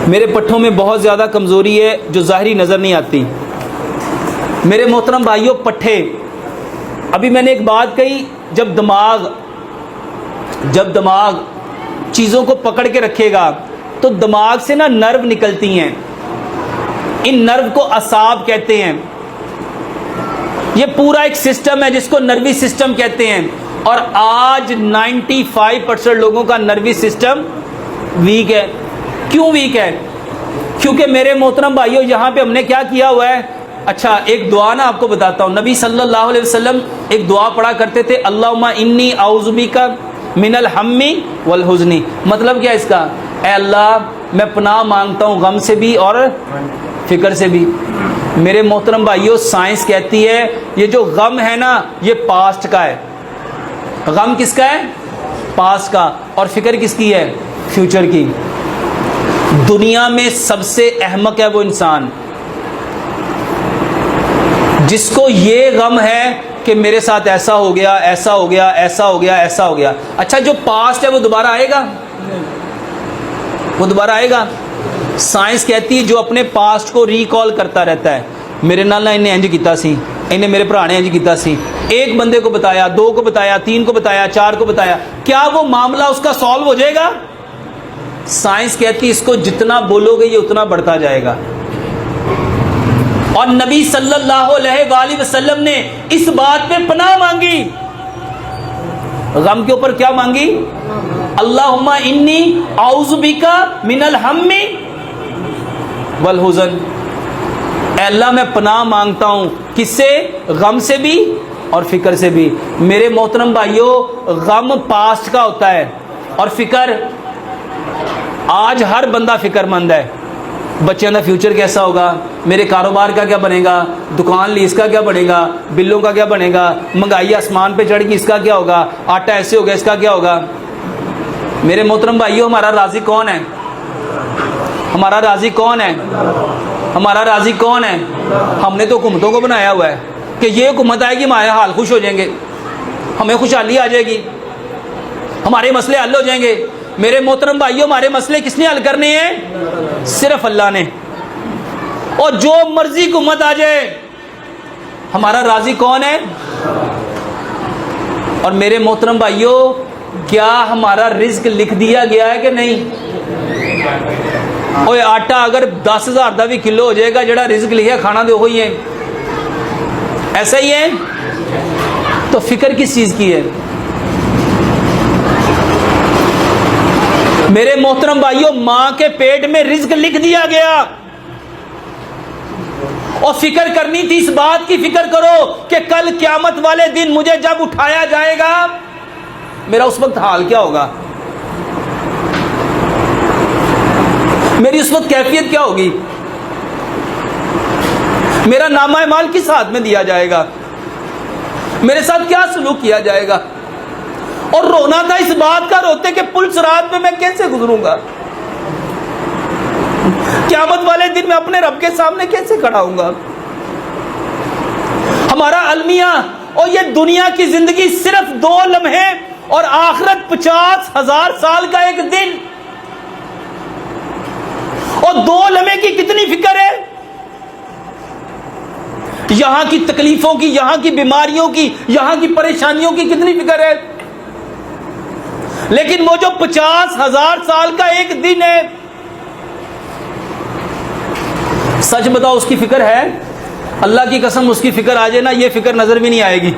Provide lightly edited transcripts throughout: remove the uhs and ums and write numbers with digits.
मेरे पट्ठों में बहुत ज़्यादा कमज़ोरी है जो ज़ाहिरी नज़र नहीं आती। मेरे मोहतरम भाइयों, पट्ठे, अभी मैंने एक बात कही, जब दिमाग चीज़ों को पकड़ के रखेगा तो दिमाग से ना नर्व निकलती हैं, इन नर्व को असाब कहते हैं। ये पूरा एक सिस्टम है जिसको नर्वी सिस्टम कहते हैं। और आज 95% लोगों का नर्वी सिस्टम वीक है। क्यों वीक है? क्योंकि मेरे मोहतरम भाइयों, यहाँ पे हमने क्या किया हुआ है। अच्छा, एक दुआ ना आपको बताता हूँ। नबी सल्लल्लाहु अलैहि वसल्लम एक दुआ पढ़ा करते थे, अल्लाहुम्मा इन्नी आऊज़ु बिका मिनल हम्मी वल हुज़्नी। मतलब क्या इसका? ऐ अल्लाह, मैं पनाह मांगता हूँ गम से भी और फिक्र से भी। मेरे मोहतरम भाइयों, साइंस कहती है ये जो गम है ना, ये पास्ट का है। गम किसका है? पास्ट का। और फिक्र किसकी है? फ्यूचर की। दुनिया में सबसे अहमक है वो इंसान जिसको ये गम है कि मेरे साथ ऐसा हो गया, ऐसा हो गया, ऐसा हो गया, ऐसा हो गया। अच्छा, जो पास्ट है वो दोबारा आएगा? वो दोबारा आएगा? साइंस कहती है जो अपने पास्ट को रिकॉल करता रहता है, मेरे नाल ना इन्हें इंज कीता सी, इन्हें मेरे भरा ने इंज कीता सी, एक बंदे को बताया, दो को बताया, तीन को बताया, चार को बताया, क्या वो मामला उसका सॉल्व हो जाएगा? साइंस कहती है इसको जितना बोलोगे ये उतना बढ़ता जाएगा। और नबी सल्लल्लाहु अलैहि वसल्लम ने इस बात पे पनाह मांगी। गम के ऊपर क्या मांगी? अल्लाहुम्मा इन्नी आऊज़ु बिका मिनल हम्मी वल हुज़न। अल्लाह, मैं पनाह मांगता हूं किससे? गम से भी और फिक्र से भी। मेरे मोहतरम भाइयों, गम पास्ट का होता है और फिक्र, आज हर बंदा फिक्रमंद है। बच्चों का फ्यूचर कैसा होगा, मेरे कारोबार का क्या बनेगा, दुकान ली इसका क्या बनेगा, बिलों का क्या बनेगा, महंगाई आसमान पे चढ़ गई इसका क्या होगा, आटा ऐसे हो गया इसका क्या होगा। मेरे मोहतरम भाइयों, हमारा राज़ी कौन है? हमारा राज़ी कौन है? हमारा राज़ी कौन है? हमने तो हुकूमतों को बनाया हुआ है कि ये हुकूमत आएगी हमारे हाल खुश हो जाएंगे, हमें खुशहाली आ जाएगी, हमारे मसले हल हो जाएंगे। मेरे मोहतरम भाइयों, हमारे मसले किसने हल करने हैं? सिर्फ अल्लाह ने। और जो मर्जी हुकूमत आ जाए, हमारा राज़ी कौन है? और मेरे मोहतरम भाइयों, क्या हमारा रिज्क लिख दिया गया है कि नहीं? ओए, आटा अगर 10,000 का भी किलो हो जाएगा, जड़ा रिज्क लिखा खाना तो वही है। ऐसा ही है। तो फिक्र किस चीज की है? मेरे मोहतरम भाइयों, मां के पेट में रिज्क लिख दिया गया और फिक्र करनी थी इस बात की। फिक्र करो कि कल क़यामत वाले दिन मुझे जब उठाया जाएगा, मेरा उस वक्त हाल क्या होगा, मेरी उस वक्त कैफियत क्या होगी, मेरा नामा माल किस हाथ में दिया जाएगा, मेरे साथ क्या सलूक किया जाएगा। और रोना था इस बात का, रोते कि पुल सिरात में मैं कैसे गुजरूंगा, क़यामत वाले दिन मैं अपने रब के सामने कैसे खड़ा होऊंगा। हमारा अलमिया और ये दुनिया की जिंदगी सिर्फ 2 लम्हे और आखिरत 50,000 साल का एक दिन। और 2 लम्हे की कितनी फिक्र है, यहां की तकलीफों की, यहां की बीमारियों की, यहां की परेशानियों की कितनी फिक्र है। लेकिन वो जो 50,000 साल का एक दिन है, सच बताओ उसकी फिक्र है? अल्लाह की कसम, उसकी फिक्र आ जाए ना, ये फिक्र नजर भी नहीं आएगी।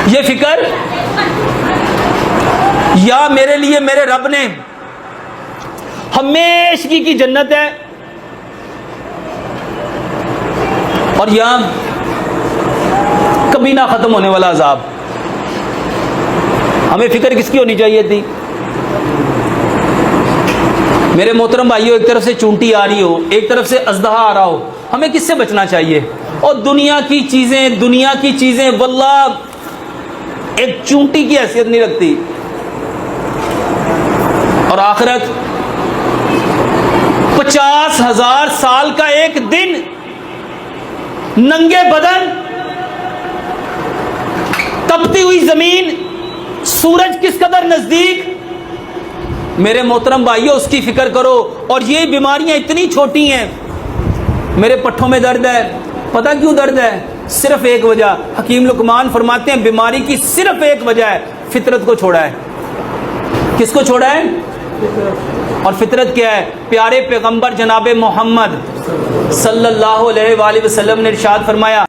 ये फिक्र, या मेरे लिए मेरे रब ने हमेशगी की जन्नत है, और यहां कभी ना खत्म होने वाला अजाब। हमें फिक्र किसकी होनी चाहिए थी? मेरे मोहतरम भाइयों, एक तरफ से चूंटी आ रही हो, एक तरफ से अजदहा आ रहा हो, हमें किससे बचना चाहिए? और दुनिया की चीजें वल्लाह एक चूंटी की हैसियत नहीं रखती। और आखिरत 50,000 साल का एक दिन, नंगे बदन, तपती हुई जमीन, सूरज किस कदर नजदीक, मेरे मोहतरम भाइयों, उसकी फिक्र करो। और ये बीमारियां इतनी छोटी हैं। मेरे पट्ठों में दर्द है, पता क्यों दर्द है? सिर्फ एक वजह। हकीम लुकमान फरमाते हैं बीमारी की सिर्फ एक वजह है, फितरत को छोड़ा है। किसको छोड़ा है? और फितरत क्या है? प्यारे पैगंबर जनाब मोहम्मद सल्लल्लाहु अलैहि वसल्लम ने इरशाद फरमाया,